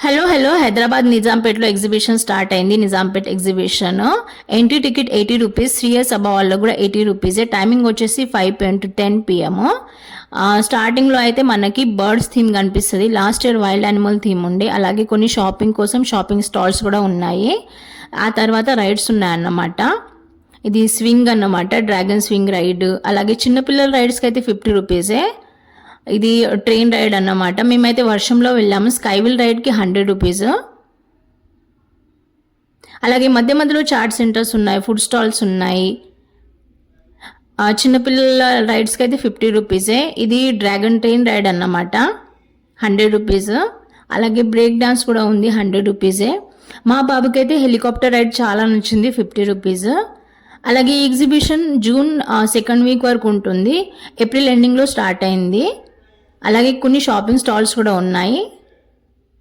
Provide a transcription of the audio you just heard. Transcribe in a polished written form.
Hello Hyderabad నిజాంపేటలో exhibition start అయింది. Nizampet exhibition entry ticket 80 rupees. 3 years above వాళ్ళకు కూడా 80 రూపీసే. టైమింగ్ వచ్చేసి 5 PM to 10 PM. స్టార్టింగ్లో అయితే మనకి బర్డ్స్ థీమ్ కనిపిస్తుంది. Last year wild animal theme ఉండే. అలాగే కొన్ని షాపింగ్ కోసం షాపింగ్ స్టాల్స్ కూడా ఉన్నాయి. ఆ తర్వాత రైడ్స్ ఉన్నాయన్నమాట. ఇది స్వింగ్ అన్నమాట, డ్రాగన్ స్వింగ్ రైడ్. అలాగే చిన్నపిల్లల రైడ్స్కి అయితే 50 రూపీసే. ఇది ట్రైన్ రైడ్ అన్నమాట. మేమైతే వర్షంలో వెళ్ళాము. స్కైవిల్ రైడ్కి 100 రూపీస్. అలాగే మధ్య మధ్యలో చాట్ సెంటర్స్ ఉన్నాయి, ఫుడ్ స్టాల్స్ ఉన్నాయి. చిన్నపిల్లల రైడ్స్కి అయితే 50 రూపీసే. ఇది డ్రాగన్ ట్రైన్ రైడ్ అన్నమాట, 100 రూపీస్. అలాగే బ్రేక్ డాన్స్ కూడా ఉంది, 100 రూపీసే. మా బాబుకి అయితే హెలికాప్టర్ రైడ్ చాలా నచ్చింది, 50 రూపీస్. అలాగే ఈ ఎగ్జిబిషన్ జూన్ 2nd వీక్ వరకు ఉంటుంది. ఏప్రిల్ ఎండింగ్లో స్టార్ట్ అయింది. అలాగే కొన్ని షాపింగ్ స్టాల్స్ కూడా ఉన్నాయి.